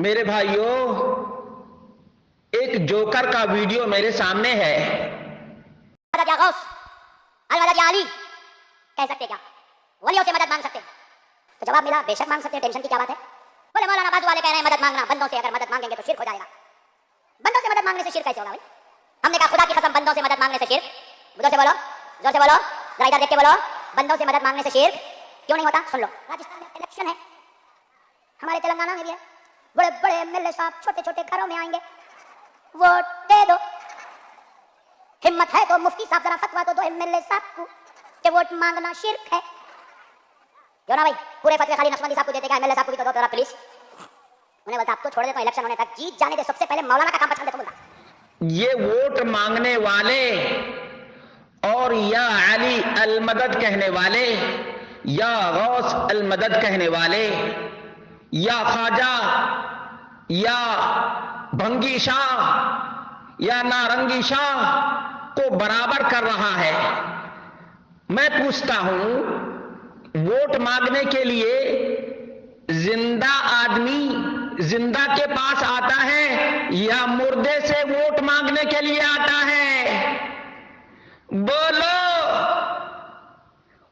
میرے بھائیوں، ایک جوکر کا ویڈیو میرے سامنے ہے۔ مدد یا غوث، المدد یا علی کہہ سکتے کیا؟ ولیوں سے مدد مانگ سکتے؟ تو جواب ملا بے شک مانگ سکتے، ٹینشن کی کیا بات ہے؟ بولے مولانا بازو والے کہہ رہے ہیں مدد مانگنا، بندوں سے اگر مدد مانگیں گے تو شرک ہو جائے گا۔ بندوں سے مدد مانگنے سے شرک کیسے ہوگا بھائی؟ ہم نے کہا خدا کی قسم بندوں سے مدد مانگنے سے شرک، زور سے بولو، زور سے بولو، ذرا ادھر دیکھ کے بولو، بندوں سے مدد مانگنے سے شرک کیوں نہیں ہوتا؟ سن لو، راجستھان میں الیکشن ہے، ہمارے تلنگانہ میں بھی ہے، بڑے بڑے ایم ایل اے صاحب چھوٹے چھوٹے گھروں میں آئیں گے، ووٹ دے دو، ہمت ہے تو مفتی صاحب ذرا فتوا دو ایم ایل اے صاحب کو کہ ووٹ مانگنا شرک ہے، کیوں نا بھائی؟ پورے فتوے خالی نقشبندی صاحب کو دیتے، ایم ایل اے صاحب کو بھی تو دو تھوڑا پلیز۔ انہیں بولتا آپ تو چھوڑ دیتا ہوں، الیکشن ہونے تک جیت جانے دے، سب سے پہلے مولانا کا کام پچھا دے تو بولتا یہ ووٹ مانگنے والے اور یا علی المدد کہنے والے یا غوث المدد کہنے والے یا خواجہ یا بھنگی شاہ یا نارنگی شاہ کو برابر کر رہا ہے۔ میں پوچھتا ہوں، ووٹ مانگنے کے لیے زندہ آدمی زندہ کے پاس آتا ہے یا مردے سے ووٹ مانگنے کے لیے آتا ہے؟ بولو،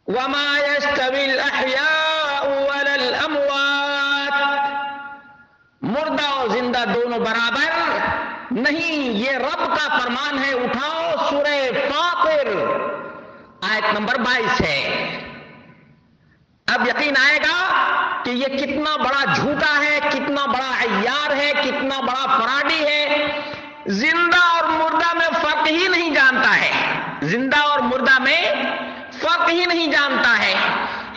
وما يستوي الاحياء ولا الاموات، مردہ اور زندہ دونوں برابر نہیں، یہ رب کا فرمان ہے۔ اٹھاؤ سورہ فاطر آیت نمبر 22 ہے۔ اب یقین آئے گا کہ یہ کتنا بڑا جھوٹا ہے، کتنا بڑا عیار ہے، کتنا بڑا فراڈی ہے۔ زندہ اور مردہ میں فرق ہی نہیں جانتا ہے، زندہ اور مردہ میں فرق ہی نہیں جانتا ہے۔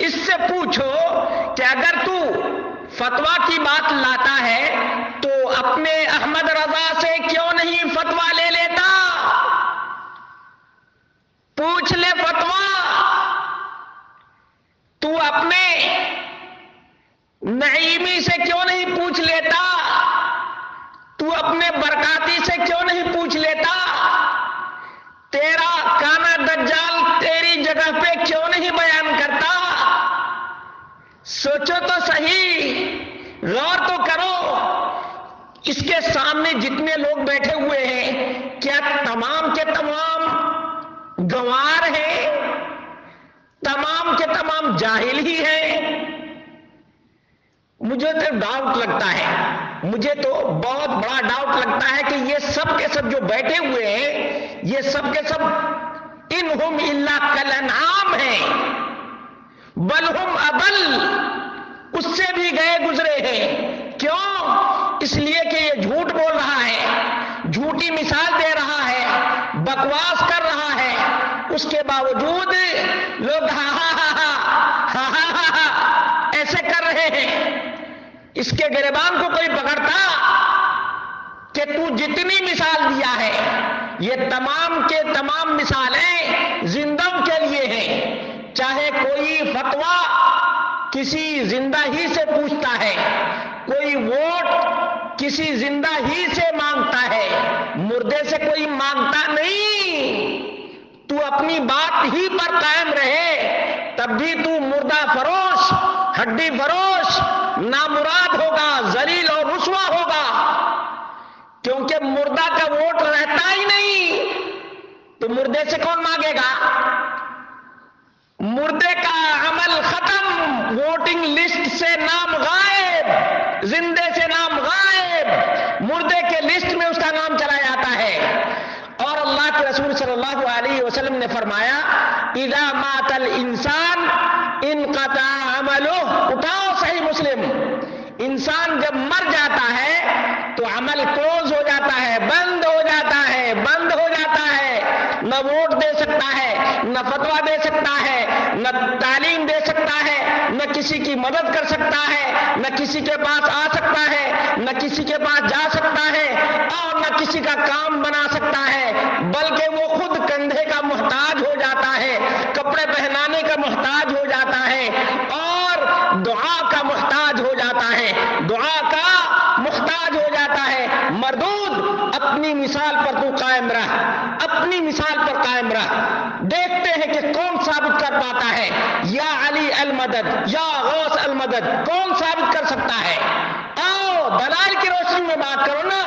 اس سے پوچھو کہ اگر تو فتویٰ کی بات لاتا ہے تو اپنے احمد رضا سے کیوں نہیں فتویٰ لے لیتا؟ پوچھ لے فتویٰ۔ تو اپنے نعیمی سے کیوں نہیں پوچھ لیتا؟ تو اپنے برکاتی سے کیوں نہیں پوچھ لیتا؟ تیرا کانا دجال تیری جگہ پہ کیوں نہیں بیان کرتا؟ سوچو تو صحیح، غور تو کرو۔ اس کے سامنے جتنے لوگ بیٹھے ہوئے ہیں، کیا تمام کے تمام گنوار ہیں؟ تمام کے تمام جاہل ہی ہیں؟ مجھے تو ڈاؤٹ لگتا ہے، مجھے تو بہت بڑا ڈاؤٹ لگتا ہے کہ یہ سب کے سب جو بیٹھے ہوئے ہیں، یہ سب کے سب انہم الا کالانعام ہیں، بل ہم اضل، اس سے بھی گئے گزرے ہیں۔ کیوں؟ اس لیے کہ یہ جھوٹ بول رہا ہے، جھوٹی مثال دے رہا ہے، بکواس کر رہا ہے، اس کے باوجود لوگ ہاں ہاں ہاں ہاں ہاں ہاں ہاں ایسے کر رہے ہیں۔ اس کے گریبان کو کوئی پکڑتا کہ تو جتنی مثال دیا ہے، یہ تمام کے تمام مثالیں زندوں کے لیے ہیں۔ چاہے کوئی فتویٰ کسی زندہ ہی سے پوچھتا ہے، کوئی ووٹ کسی زندہ ہی سے مانگتا ہے، مردے سے کوئی مانگتا نہیں۔ تو اپنی بات ہی پر قائم رہے، تب بھی تو مردہ فروش، ہڈی فروش، نامراد ہوگا، ذلیل اور رسوا ہوگا، کیونکہ مردہ کا ووٹ رہتا ہی نہیں۔ تو مردے سے کون مانگے گا؟ مردے کا عمل ختم، ووٹنگ لسٹ سے نام غائب، زندے سے نام غائب، مردے کے لسٹ میں اس کا نام چلا جاتا ہے۔ اور اللہ کے رسول صلی اللہ علیہ وسلم نے فرمایا اذا مات الانسان انقطع عملہ، اٹھاؤ صحیح مسلم، انسان جب مر جاتا ہے تو عمل کلوز ہو جاتا ہے، بند ہو جاتا ہے، بند ہو جاتا ہے۔ نہ ووٹ دے سکتا ہے، نہ فتویٰ دے سکتا ہے، نہ تعلیم دے سکتا ہے، نہ کسی کی مدد کر سکتا ہے، نہ کسی کے پاس آ سکتا ہے، نہ کسی کے پاس جا سکتا ہے، اور نہ کسی کا کام بنا سکتا ہے، بلکہ وہ خود کندھے کا محتاج ہو جاتا ہے، کپڑے پہنانے کا محتاج ہو جاتا ہے، اور دعا کا محتاج ہو جاتا ہے، دعا کا محتاج ہو جاتا ہے۔ مردود، اپنی مثال پر تو قائم رہ، اپنی مثال پر قائم رہ۔ دیکھتے ہیں کہ کون ثابت کر پاتا ہے، یا علی المدد یا غوث المدد، کون ثابت کر سکتا ہے؟ آؤ دلائل کی روشنی میں بات کرو نا.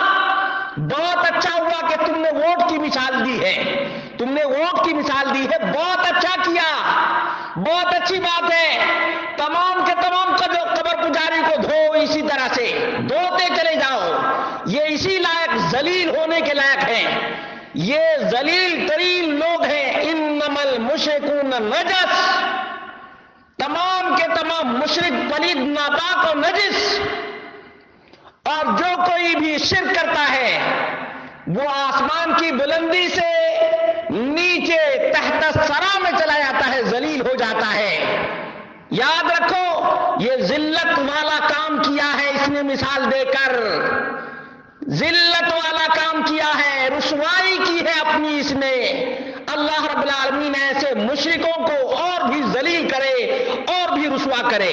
بہت اچھا ہوا کہ تم نے ووٹ کی مثال دی ہے, تم نے ووٹ کی مثال دی ہے, بہت اچھا کیا, بہت اچھی بات ہے. تمام کے تمام قبر پجاری کو دھو, اسی طرح سے دھوتے چلے جاؤ. یہ اسی لائق ذلیل ہونے کے لائق ہیں, یہ ذلیل ترین لوگ ہیں. انما المشرکون نجس, تمام کے تمام مشرک پلید ناپاک اور نجس. اور جو کوئی بھی شرک کرتا ہے وہ آسمان کی بلندی سے نیچے تحت الثری میں چلا جاتا ہے, ذلیل ہو جاتا ہے. یاد رکھو یہ ذلت والا کام کیا ہے اس نے مثال دے کر, ذلت والا کام کیا ہے, رسوائی کی ہے اپنی اس نے. اللہ رب العالمین ایسے مشرکوں کو اور بھی ذلیل کرے اور بھی رسوا کرے.